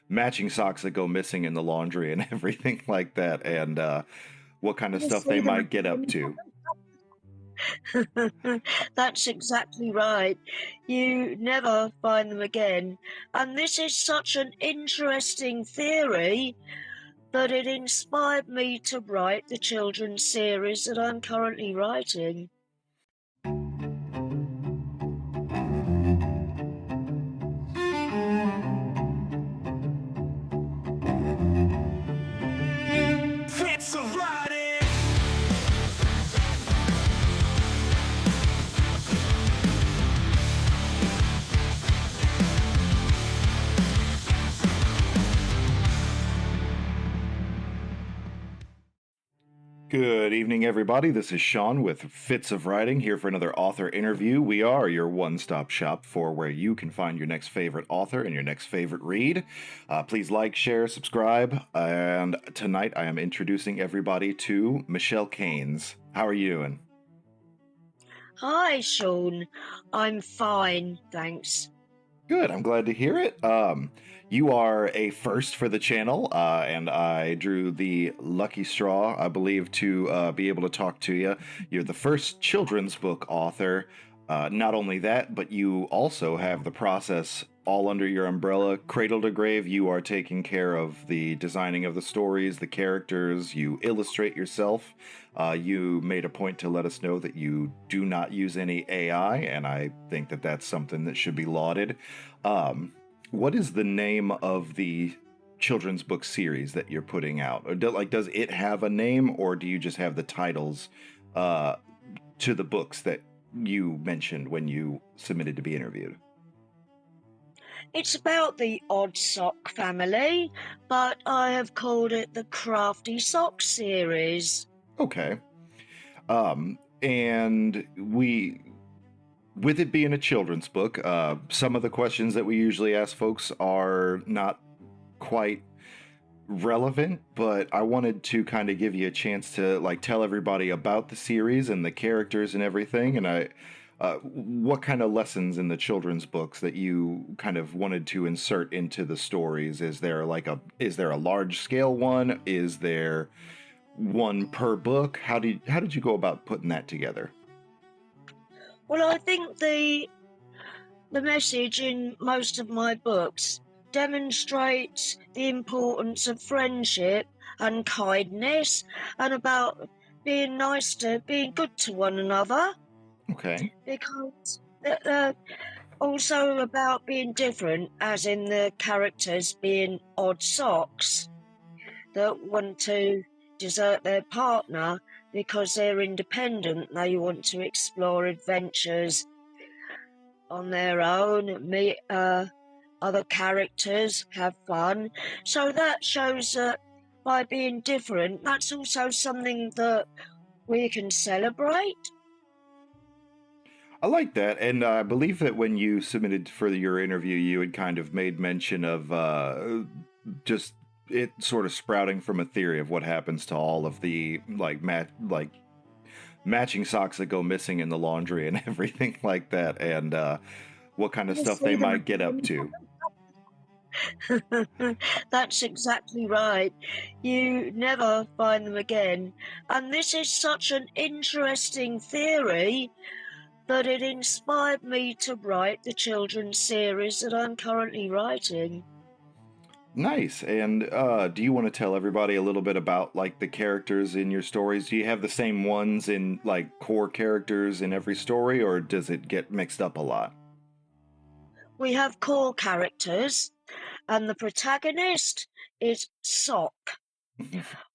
matching socks that go missing in the laundry and everything like that, and what kind of Never stuff they see them might get up again. to. That's exactly right. You never find them again. And this is such an interesting theory that it inspired me to write the children's series that I'm currently writing. Fitz of Writing. Good evening, everybody. This is Sean with Fitz of Writing here for another author interview. We are your one-stop shop for where you can find your next favorite author and your next favorite read. Please like, share, subscribe. And tonight I am introducing everybody to Michelle Caines. How are you doing? Hi, Sean. I'm fine, thanks. Good. I'm glad to hear it. You are a first for the channel, and I drew the lucky straw, I believe, to be able to talk to you. You're the first children's book author. Not only that, but you also have the process all under your umbrella. Cradle to grave, you are taking care of the designing of the stories, the characters, you illustrate yourself. You made a point to let us know that you do not use any AI, and I think that that's something that should be lauded. What is the name of the children's book series that you're putting out? Or does it have a name, or do you just have the titles uh, to the books that you mentioned when you submitted to be interviewed? It's about the odd sock family, but I have called it the Crafty Sock series. Okay. And with it being a children's book, some of the questions that we usually ask folks are not quite relevant, but I wanted to kind of give you a chance to like tell everybody about the series and the characters and everything. And what kind of lessons in the children's books that you kind of wanted to insert into the stories? Is there a large scale one? Is there one per book? How did you go about putting that together? Well, I think the message in most of my books demonstrates the importance of friendship and kindness and about being good to one another, Okay. because also about being different, as in the characters being odd socks that want to desert their partner because they're independent. They want to explore adventures on their own, meet other characters, have fun. So that shows that by being different, that's also something that we can celebrate. I like that, and I believe that when you submitted for your interview, you had kind of made mention of just it sort of sprouting from a theory of what happens to all of the like matching socks that go missing in the laundry and everything like that, and what kind of Never stuff they see them might get up again. to. That's exactly right. You never find them again. And this is such an interesting theory that it inspired me to write the children's series that I'm currently writing. Nice. And do you want to tell everybody a little bit about like the characters in your stories? Do you have the same ones in like core characters in every story, or does it get mixed up a lot? We have core characters, and the protagonist is Sock.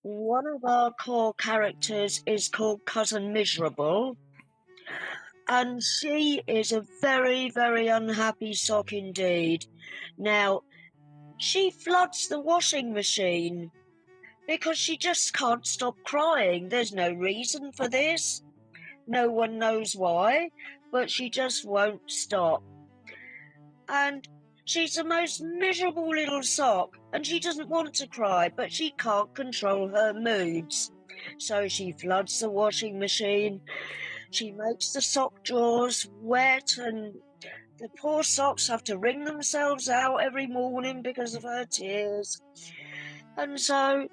One of our core characters is called Cousin Miserable, and she is a very, very unhappy sock indeed. Now, she floods the washing machine because she just can't stop crying. There's no reason for this. No one knows why, but she just won't stop. And she's the most miserable little sock, and she doesn't want to cry, but she can't control her moods. So she floods the washing machine. She makes the sock drawers wet and The poor socks have to wring themselves out every morning because of her tears. And so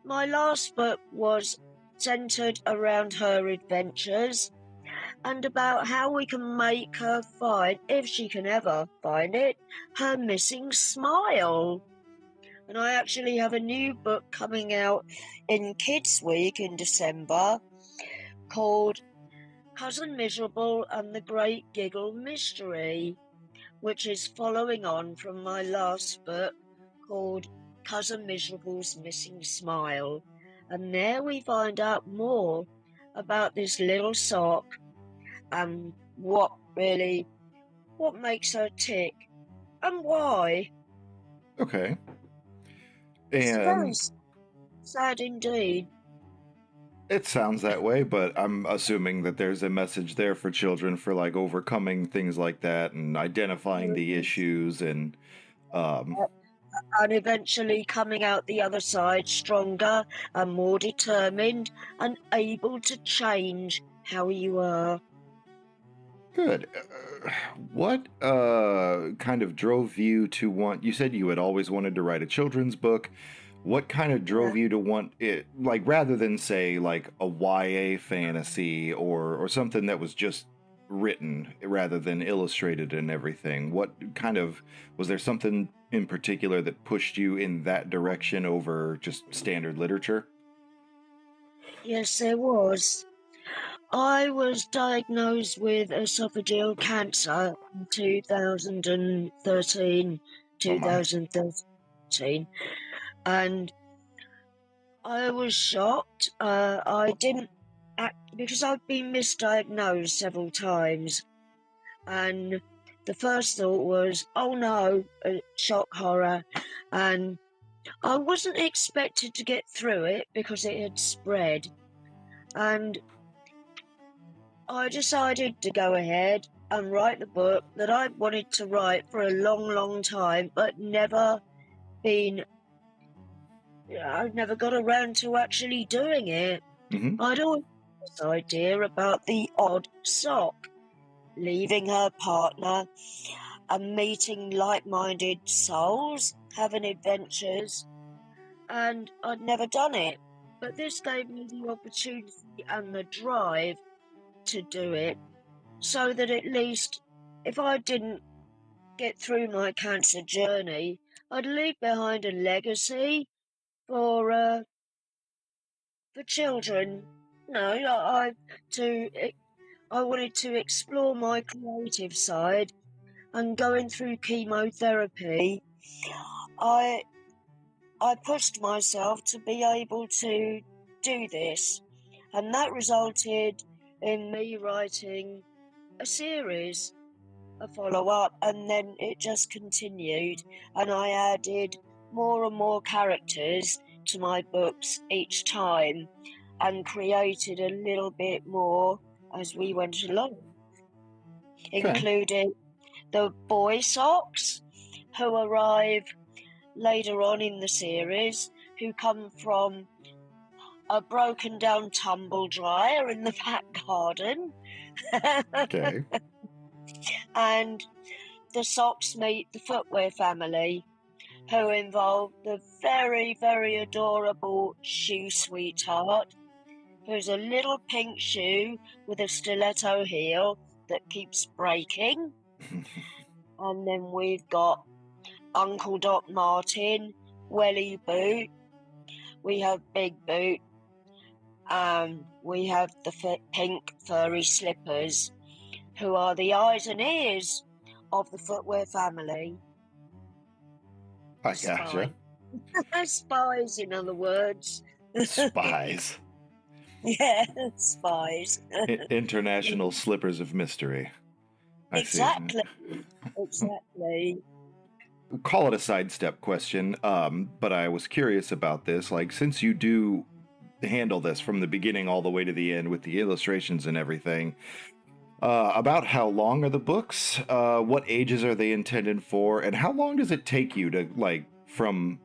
my last book was centered around her adventures and about how we can make her find, if she can ever find it, her missing smile. And I actually have a new book coming out in Kids Week in December called Cousin Miserable and the Great Giggle Mystery, which is following on from my last book called Cousin Miserable's Missing Smile. And there we find out more about this little sock and what makes her tick and why. Okay. It's very And sad indeed. it sounds that way, but I'm assuming that there's a message there for children for like overcoming things like that and identifying the issues and um And eventually coming out the other side stronger and more determined and able to change how you are. good. What kind of drove you to want, you said you had always wanted to write a children's book. What kind of Yeah. drove you to want it, like rather than say like a YA fantasy or something that was just written rather than illustrated and everything? What kind of, was there something in particular that pushed you in that direction over just standard literature? Yes, there was. I was diagnosed with esophageal cancer in 2013, Oh my. 2013, and I was shocked. I didn't act because I've been misdiagnosed several times, and the first thought was, "Oh no!" Shock horror, and I wasn't expected to get through it because it had spread, and I decided to go ahead and write the book that I wanted to write for a long, long time, but I'd never got around to actually doing it. Mm-hmm. I'd always had this idea about the odd sock, leaving her partner and meeting like-minded souls, having adventures, and I'd never done it. But this gave me the opportunity and the drive to do it, so that at least if I didn't get through my cancer journey, I'd leave behind a legacy for children. No, I wanted to explore my creative side, and going through chemotherapy, I I pushed myself to be able to do this, and that resulted in me writing a series, a follow-up, and then it just continued, and I added more and more characters to my books each time and created a little bit more as we went along, Okay. including the boy socks who arrive later on in the series, who come from a broken down tumble dryer in the back garden. Okay. And the socks meet the Footwear family, who involve the very, very adorable shoe sweetheart, who's a little pink shoe with a stiletto heel that keeps breaking. And then we've got Uncle Doc Martin, Welly Boot, we have Big Boot, we have the pink furry slippers, who are the eyes and ears of the Footwear family. I gotcha. Spies, in other words. Spies. Yeah, spies. International slippers of mystery. I see. Exactly. Exactly. Call it a sidestep question, but I was curious about this. Like, since you do handle this from the beginning all the way to the end with the illustrations and everything, about how long are the books? What ages are they intended for? And how long does it take you to, like, from,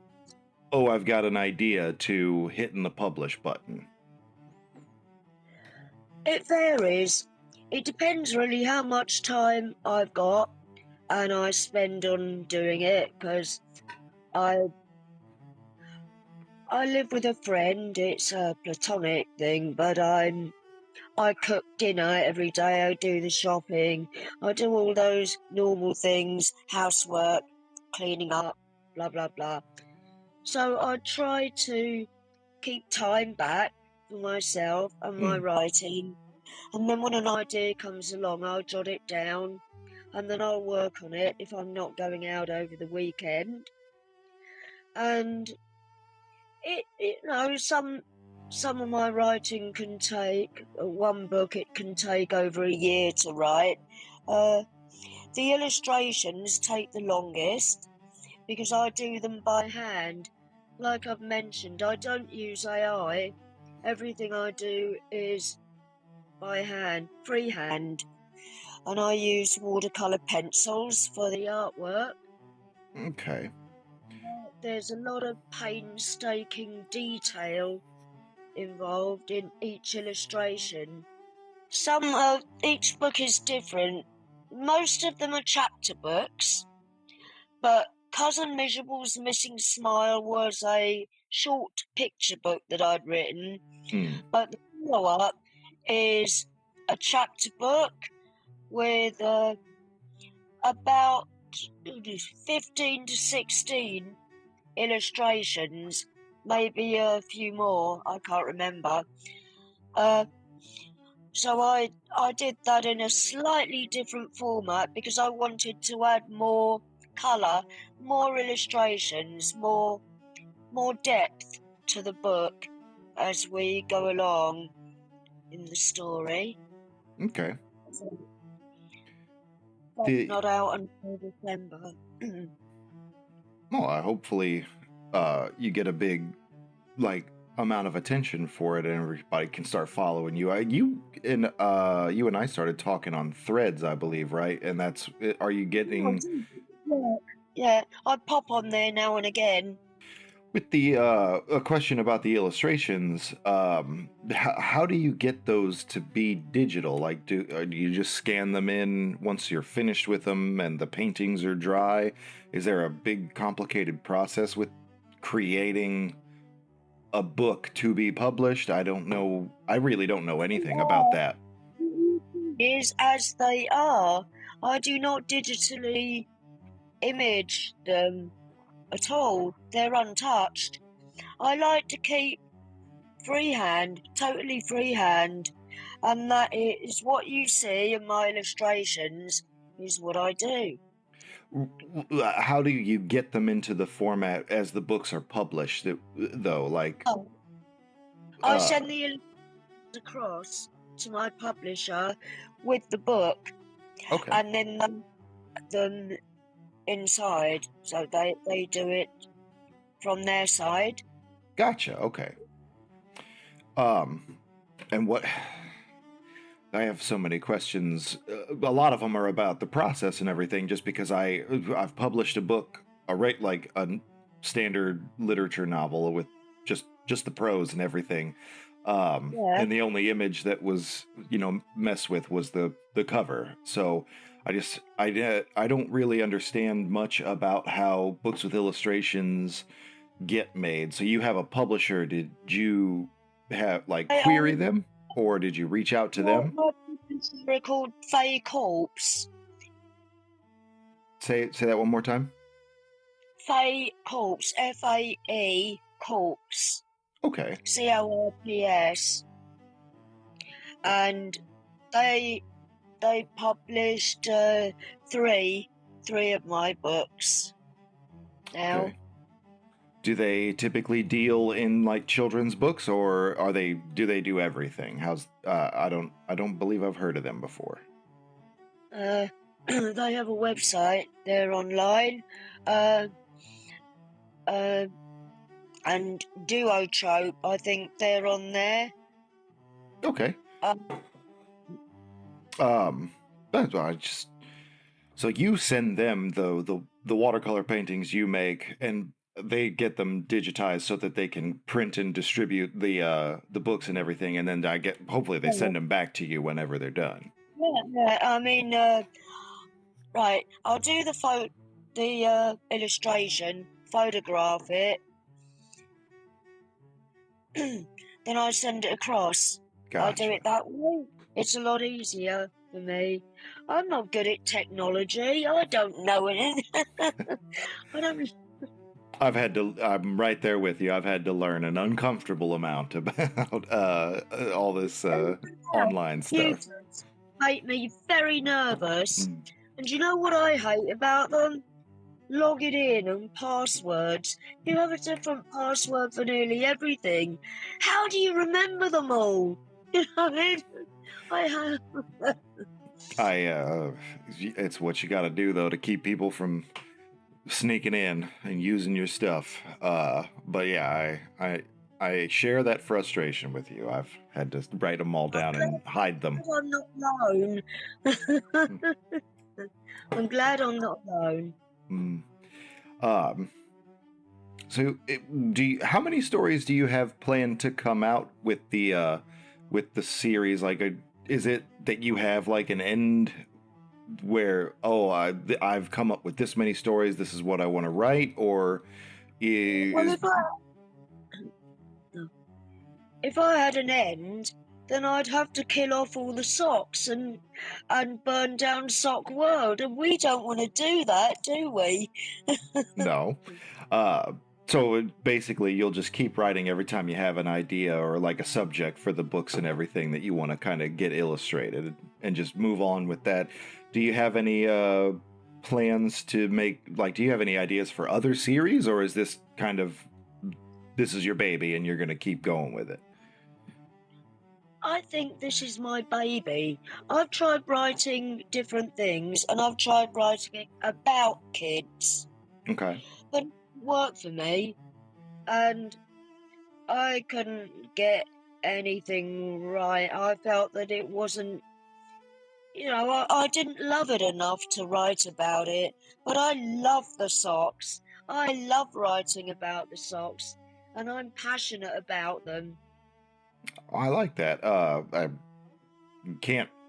oh, I've got an idea to hitting the publish button? It varies. it depends really how much time I've got and I spend on doing it, because I live with a friend. It's a platonic thing, but I cook dinner every day. I do the shopping. I do all those normal things, housework, cleaning up, blah, blah, blah. So I try to keep time back for myself and my writing. And then when an idea comes along, I'll jot it down and then I'll work on it if I'm not going out over the weekend. And some of my writing can take one book. It can take over a year to write. The illustrations take the longest because I do them by hand. Like I've mentioned, I don't use AI. Everything I do is by hand, freehand, and I use watercolor pencils for the artwork. Okay. There's a lot of painstaking detail involved in each illustration. Each book is different. Most of them are chapter books, but Cousin Miserable's Missing Smile was a short picture book that I'd written, but the follow-up is a chapter book with about 15 to 16 illustrations, maybe a few more, I can't remember. So I did that in a slightly different format because I wanted to add more colour, more illustrations, more depth to the book as we go along in the story. Okay. That's not out until December. Well, hopefully you get a big amount of attention for it and everybody can start following you. You and I started talking on Threads, I believe, right? And are you getting Yeah, I pop on there now and again. with the a question about the illustrations? How do you get those to be digital? Like, do you just scan them in once you're finished with them and the paintings are dry? Is there a big complicated process with creating a book to be published? I don't know. I really don't know anything about that. Is as they are. I do not digitally image them at all. They're untouched. I like to keep freehand, totally freehand, and that is what you see in my illustrations is what I do. How do you get them into the format as the books are published, though? Like, I send the illustrations across to my publisher with the book, okay, and then them inside, so they do it from their side. gotcha. Okay. And what? I have so many questions. A lot of them are about the process and everything. Just because I've published a book, like a standard literature novel with just the prose and everything. Yeah. And the only image that was messed with was the cover. So I don't really understand much about how books with illustrations get made. So you have a publisher. Did you have query them, or did you reach out to them? They're called Fae Corpse. Say that one more time. Fae Corpse, FAE Corpse. Okay. CORPS. And they published three of my books now. Okay. Do they typically deal in children's books, or do they do everything? I don't believe I've heard of them before. They have a website. They're online. And Duotrope, I think they're on there. Okay. So you send them the watercolor paintings you make, and they get them digitized so that they can print and distribute the books and everything, and then hopefully they send them back to you whenever they're done. Yeah. I mean, right. I'll do the illustration, photograph it, then I send it across. I do Gotcha. it that way. It's a lot easier for me. I'm not good at technology. I don't know anything. I don't. I'm right there with you. I've had to learn an uncomfortable amount about all this online stuff. Computers make me very nervous. Mm. And do you know what I hate about them? Logging in and passwords. You have a different password for nearly everything. How do you remember them all? You know what I mean? I have. It's what you got to do though to keep people from sneaking in and using your stuff. But yeah, I share that frustration with you. I've had to write them all I'm down and hide them. glad I'm not alone. I'm glad I'm not alone. Mm. Um, so how many stories do you have planned to come out with the series? Like, is it that you have like an end where I've come up with this many stories, this is what I want to write, or Well, is if I had an end, then I'd have to kill off all the socks and burn down Sock World, and we don't want to do that, do we? no? Uh, so basically, you'll just keep writing every time you have an idea or like a subject for the books and everything that you want to kind of get illustrated, and just move on with that. Do you have any plans to make, like, do you have any ideas for other series, or is this kind of, this is your baby and you're going to keep going with it? I think this is my baby. I've tried writing different things, and I've tried writing it about kids, Okay. but it didn't work for me, and I couldn't get anything right. I felt that it wasn't, I didn't love it enough to write about it, but I love the socks. I love writing about the socks, and I'm passionate about them. I like that.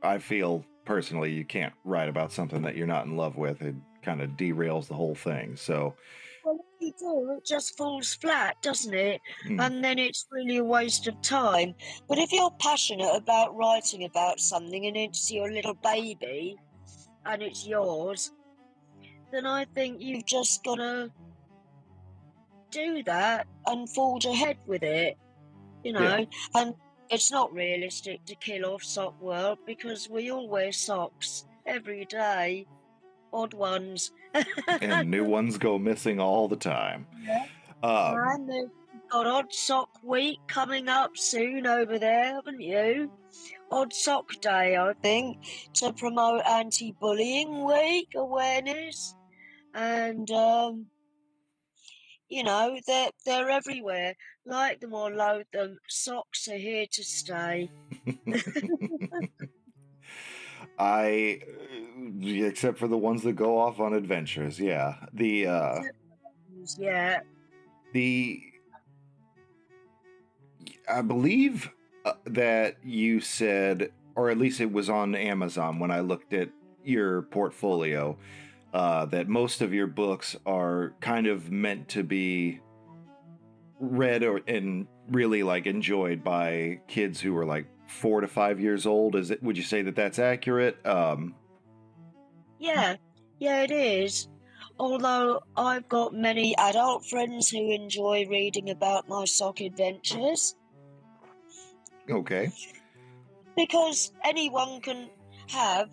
I feel personally, you can't write about something that you're not in love with. It kind of derails the whole thing. So, Well, if you do, it just falls flat, doesn't it? mm, And then it's really a waste of time. But if you're passionate about writing about something and it's your little baby and it's yours, then I think you've just got to do that and forge ahead with it, yeah. And it's not realistic to kill off Sock World because we all wear socks every day, odd ones. And new ones go missing all the time. Yeah. Um, And there's got Odd Sock Week coming up soon over there, haven't you? Odd Sock Day, I think, to promote anti-bullying week awareness. And they're everywhere. Like them or loathe them, socks are here to stay. I, except for the ones that go off on adventures, yeah. Yeah. The I believe that you said, or at least it was on Amazon when I looked at your portfolio, that most of your books are kind of meant to be read and really like enjoyed by kids who are like 4 to 5 years old. Is it? Would you say that that's accurate? Yeah, it is. Although I've got many adult friends who enjoy reading about my sock adventures, Okay. because anyone can have,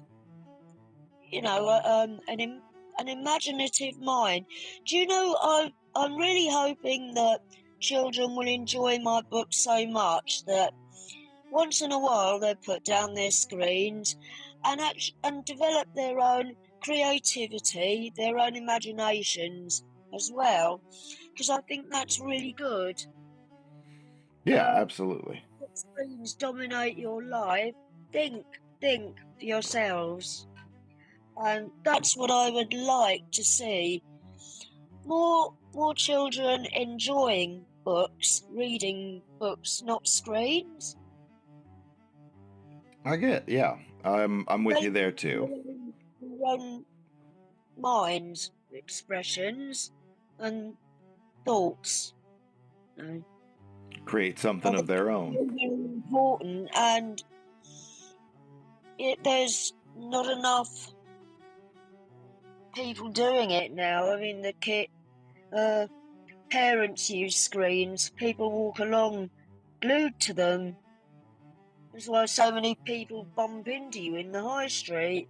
an imaginative mind. Do you know, I'm really hoping that children will enjoy my book so much that once in a while they put down their screens and develop their own creativity, their own imaginations as well, because I think that's really good. Yeah, Um, absolutely. let screens dominate your life. Think for yourselves, and that's what I would like to see. More children enjoying books, reading books, not screens. I get, yeah. I'm with you there too. Their own minds, expressions, and thoughts. You know, Create something I of think their it's own. very, very important, and there's not enough people doing it now. I mean, parents use screens. People walk along glued to them. That's why so many people bump into you in the high street,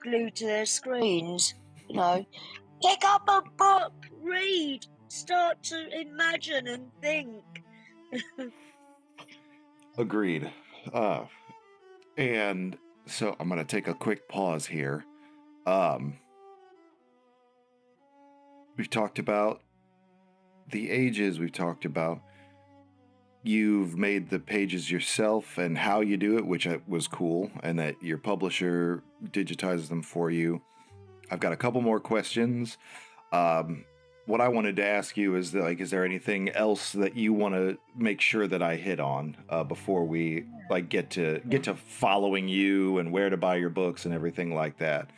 glued to their screens. You know, pick up a book, read, start to imagine and think. Agreed. Uh, and so I'm gonna take a quick pause here. Um, we've talked about the ages. We've talked about you've made the pages yourself and how you do it, which was cool, and that your publisher digitizes them for you. I've got a couple more questions. Um, what I wanted to ask you is that, like, is there anything else that you want to make sure that I hit on before we like get to following you and where to buy your books and everything like that?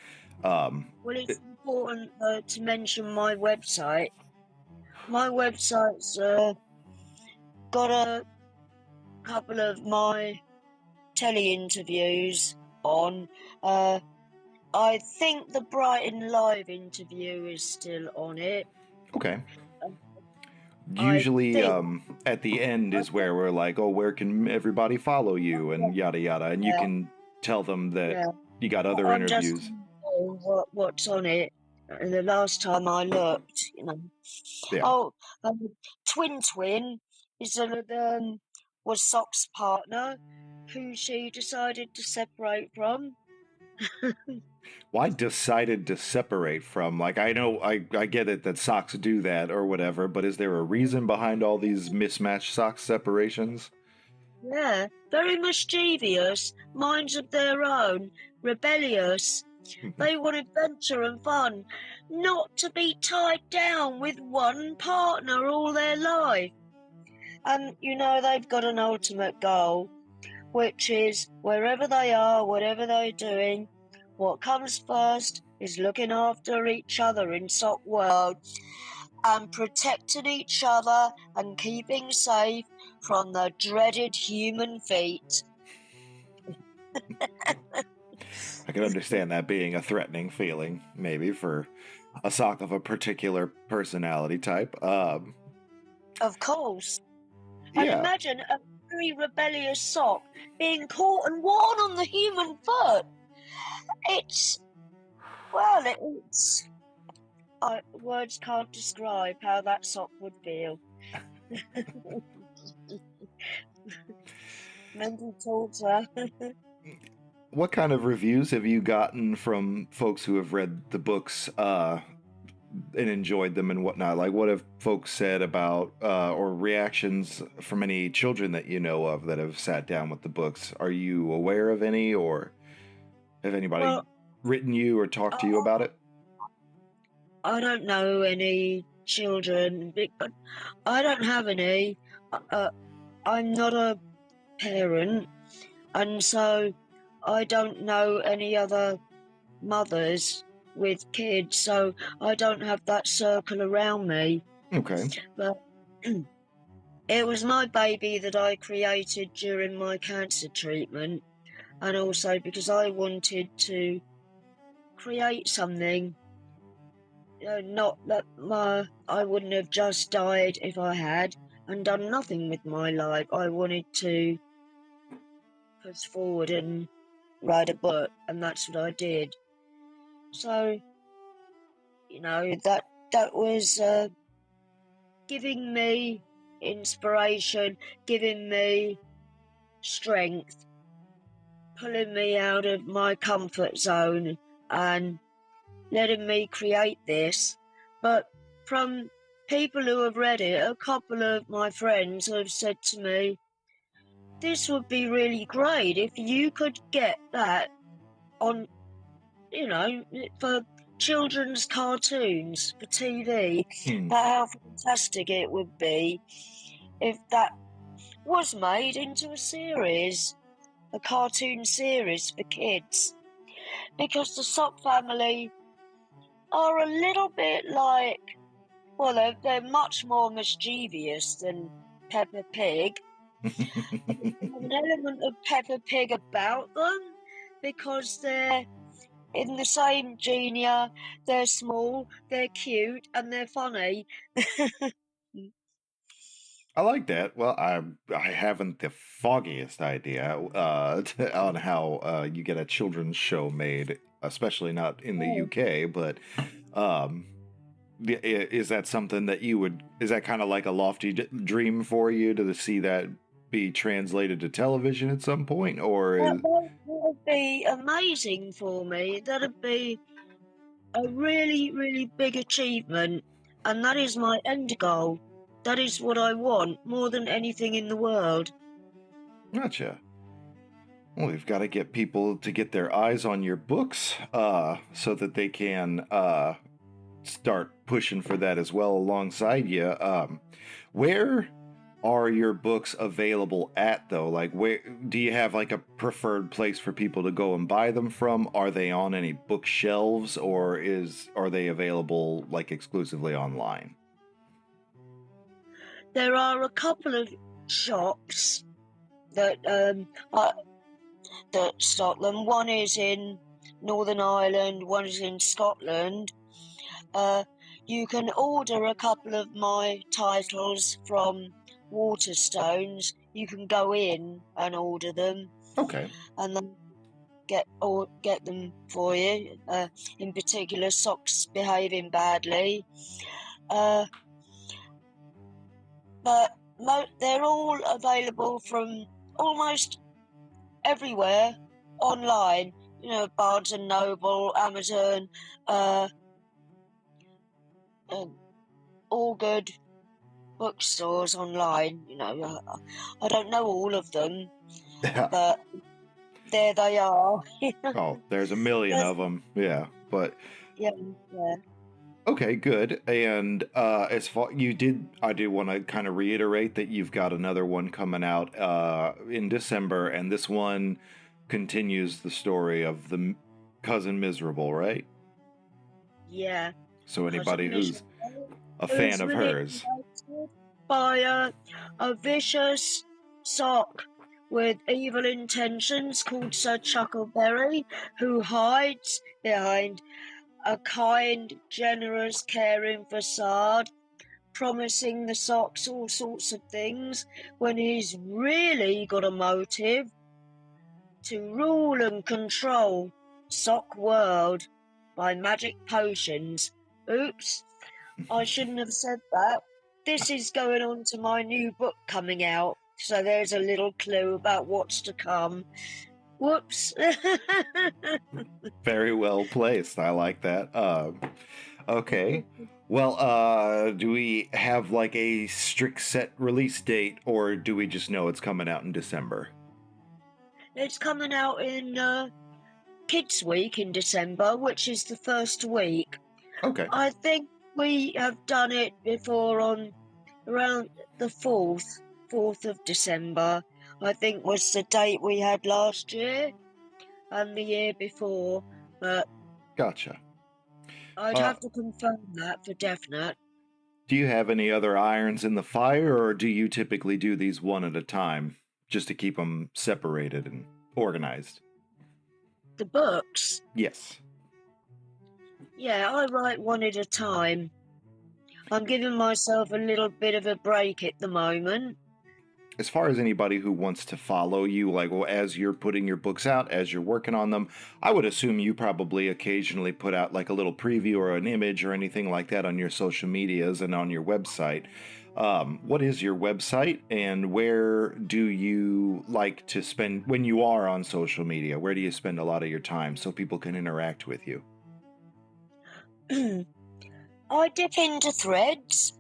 Well, it's important to mention my website. My website's got a couple of my telly interviews on. I think the Brighton Live interview is still on it. Okay. Um, I Usually, think. at the end is where we're like, oh, where can everybody follow you and yada yada, and you Yeah, can tell them that yeah. you got other I'm just interviews. what's on it. And the last time I looked, Yeah. Oh, Twin Twin is was Sock's partner, who she decided to separate from. Well, I decided to separate from, like, I know I get it that socks do that or whatever, but is there a reason behind all these mismatched sock separations? Yeah, very mischievous, minds of their own, rebellious. They want adventure and fun, not to be tied down with one partner all their life. And they've got an ultimate goal, which is wherever they are, whatever they're doing, what comes first is looking after each other in sock world and protecting each other and keeping safe from the dreaded human feet. I can understand that being a threatening feeling, maybe for a sock of a particular personality type. Of course. And Yeah. imagine a very rebellious sock being caught and worn on the human foot. It's, well, it's, words can't describe how that sock would feel. Mental torture. What kind of reviews have you gotten from folks who have read the books and enjoyed them and whatnot? Like, what have folks said about or reactions from any children that you know of that have sat down with the books? Are you aware of any, or have anybody Well, written you or talked to you about it? I don't know any children, but I don't have any. I'm not a parent, and so I don't know any other mothers with kids, so I don't have that circle around me. Okay. But it was my baby that I created during my cancer treatment, and also because I wanted to create something. Not that I wouldn't have just died if I had and done nothing with my life. I wanted to push forward and write a book, and that's what I did. So, that was giving me inspiration, giving me strength, pulling me out of my comfort zone and letting me create this. But from people who have read it, a couple of my friends have said to me, this would be really great if you could get that on, for children's cartoons for TV. Hmm. How fantastic it would be if that was made into a series. a cartoon series for kids, because the sock family are a little bit like, well, they're much more mischievous than Peppa Pig. There's an element of Peppa Pig about them because they're in the same genus. They're small, they're cute, and they're funny. I like that. Well, I haven't the foggiest idea on how you get a children's show made, especially not in the Oh, UK. But um, is that something that you would? Is that kind of like a lofty dream for you to see that be translated to television at some point, or is that would be amazing for me. That'd be a really, really big achievement, and that is my end goal. That is what I want more than anything in the world. gotcha? Well, we've got to get people to get their eyes on your books, so that they can start pushing for that as well alongside you. Where are your books available at though? Like, where do you have like a preferred place for people to go and buy them from? Are they on any bookshelves, or are they available like exclusively online? There are a couple of shops that that stock them. One is in Northern Ireland, one is in Scotland. You can order a couple of my titles from Waterstones. You can go in and order them, Okay. and then get them for you. In particular, Socks Behaving Badly. Uh, but they're all available from almost everywhere online. You know, Barnes and Noble, Amazon, uh, all good bookstores online. You know, I don't know all of them, but there they are. Oh, there's a million But, of them. Yeah, but yeah, yeah. okay, good. And as far I do want to kind of reiterate that you've got another one coming out in December, and this one continues the story of the cousin Miserable, right? Yeah, So anybody Cousin who's Michelle a fan is of hers. manipulated by a vicious sock with evil intentions called Sir Chuckleberry, who hides behind a kind, generous, caring facade, promising the socks all sorts of things when he's really got a motive to rule and control Sock World by magic potions. Oops, I shouldn't have said that. This is going on to my new book coming out, so there's a little clue about what's to come. Whoops. Very well placed. I like that. Okay. Well, do we have like a strict set release date, or do we just know it's coming out in December? It's coming out in Kids Week in December, which is the first week. Okay. I think we have done it before on around the 4th of December, I think was the date we had last year and the year before, but Gotcha. I'd Uh, have to confirm that for definite. do you have any other irons in the fire, or do you typically do these one at a time just to keep them separated and organized? The books, Yes. yeah, I write one at a time. I'm giving myself a little bit of a break at the moment. As far as anybody who wants to follow you, like, well, as you're putting your books out, as you're working on them, I would assume you probably occasionally put out like a little preview or an image or anything like that on your social medias and on your website. What is your website, and where do you like to spend when you are on social media? Where do you spend a lot of your time so people can interact with you? I dip into Threads,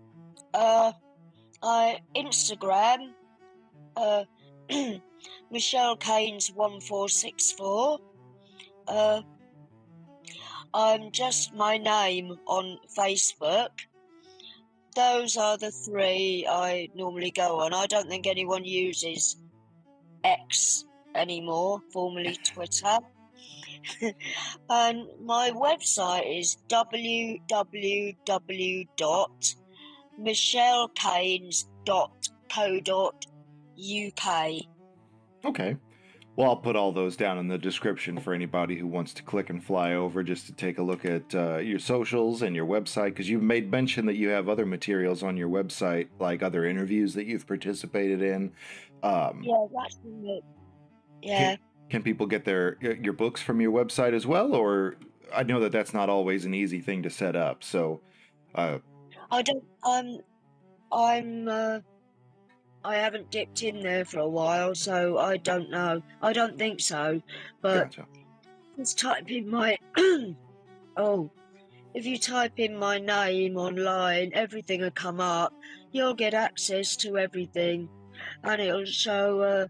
I Instagram, uh, Michelle Caines 1464. I'm just my name on Facebook. Those are the three I normally go on. I don't think anyone uses X anymore, formerly Twitter. And my website is www.michellecaines.co.uk. Okay. Well, I'll put all those down in the description for anybody who wants to click and fly over just to take a look at your socials and your website, because you've made mention that you have other materials on your website, like other interviews that you've participated in. Yeah, that's it. Yeah. Can people get your books from your website as well? Or I know that that's not always an easy thing to set up. So, I don't. I haven't dipped in there for a while, so I don't know. I don't think so. But gotcha. just type in my if you type in my name online, everything will come up. You'll get access to everything, and it'll show.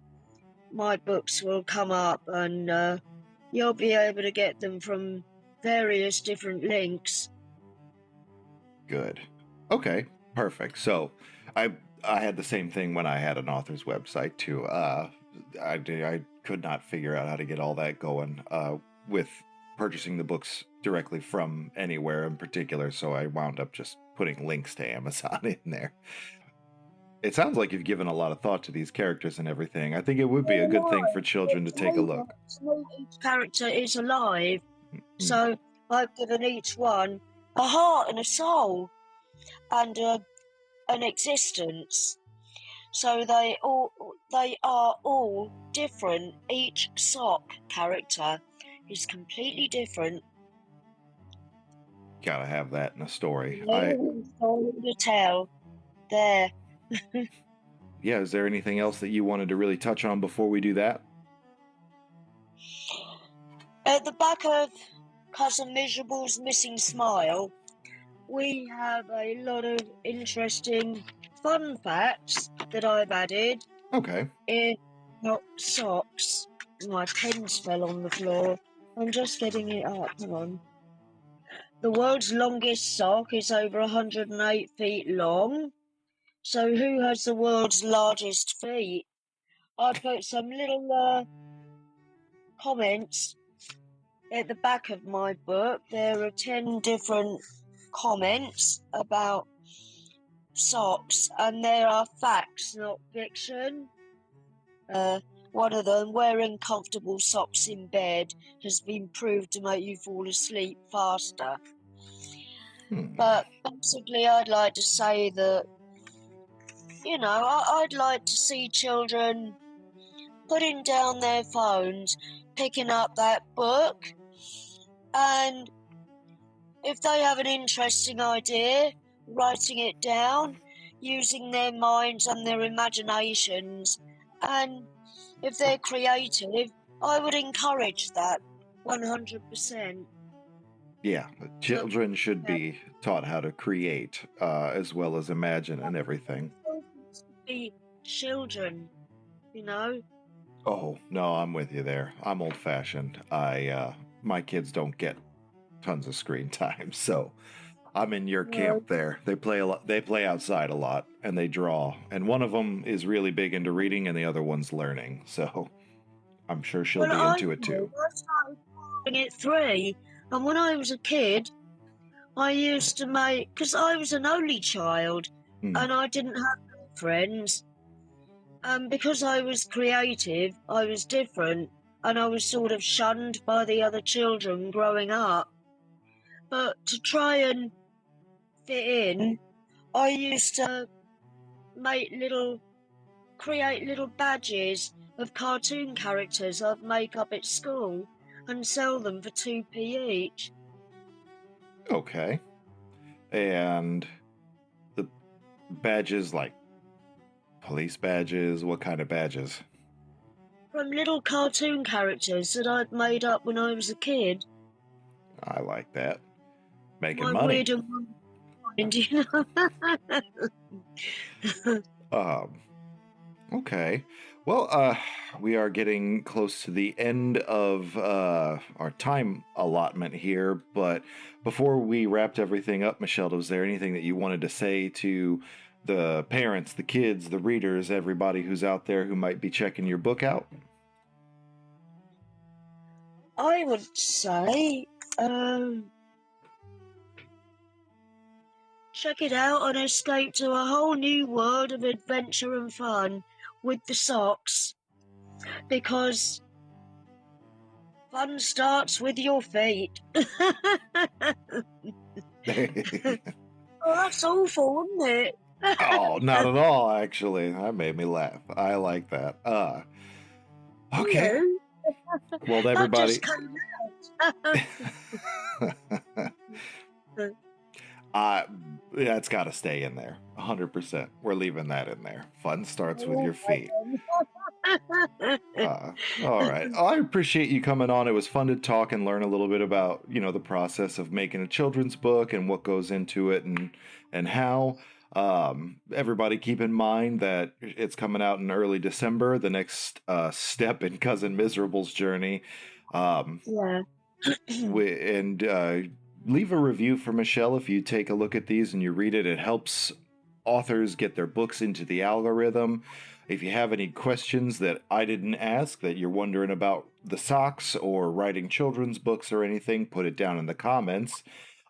My books will come up, and you'll be able to get them from various different links. Good. Okay, perfect. So, I had the same thing when I had an author's website too. I could not figure out how to get all that going with purchasing the books directly from anywhere in particular. So I wound up just putting links to Amazon in there. It sounds like you've given a lot of thought to these characters and everything. I think it would be a good thing for children to take a look. To me, each character is alive, Mm. so I've given each one a heart and a soul and an existence. So they are all different. Each sock character is completely different. Gotta have that in a story. Story to tell there. Yeah, is there anything else that you wanted to really touch on before we do that? At the back of Cousin Miserable's Missing Smile, we have a lot of interesting fun facts that I've added Okay. in socks. My pens fell on the floor. I'm just getting it up. Hang on. The world's longest sock is over 108 feet long. So who has the world's largest feet? I put some little comments at the back of my book. There are 10 different comments about socks, and there are facts, not fiction. One of them, wearing comfortable socks in bed has been proved to make you fall asleep faster. But basically, I'd like to say that, I'd like to see children putting down their phones, picking up that book, and if they have an interesting idea, writing it down, using their minds and their imaginations, and if they're creative, I would encourage that 100%. Yeah, children should be taught how to create as well as imagine and everything. Be children, you know. Oh, no, I'm with you there. I'm old-fashioned. My kids don't get tons of screen time, so I'm in your camp there. They play a lot. They play outside a lot, and they draw. And one of them is really big into reading, and the other one's learning. So I'm sure she'll be into it too. I started drawing at 3, and when I was a kid, I used to make, because I was an only child, and I didn't have any friends. And because I was creative, I was different, and I was sort of shunned by the other children growing up. But to try and fit in, I used to create little badges of cartoon characters I'd make up at school and sell them for 2p each. Okay. And the badges, like police badges, what kind of badges? From little cartoon characters that I'd made up when I was a kid. I like that. Making My money. weird and wonderful mind, Okay. Well, we are getting close to the end of our time allotment here, but before we wrapped everything up, Michelle, was there anything that you wanted to say to the parents, the kids, the readers, everybody who's out there who might be checking your book out? I would say, check it out and escape to a whole new world of adventure and fun with the socks, because fun starts with your feet. Oh, that's awful, isn't it? Oh, not at all, actually. That made me laugh. I like that. Okay. No, Well, that just everybody. came out. Yeah, it's got to stay in there. 100%. We're leaving that in there. Fun starts with your feet. All right. I appreciate you coming on. It was fun to talk and learn a little bit about, the process of making a children's book and what goes into it and how. Everybody keep in mind that it's coming out in early December, the next step in Cousin Miserable's journey. Um, Yeah. and leave a review for Michelle if you take a look at these and you read it. It helps authors get their books into the algorithm. If you have any questions that I didn't ask, that you're wondering about the socks or writing children's books or anything, put it down in the comments.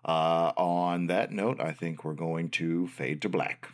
On that note, I think we're going to fade to black.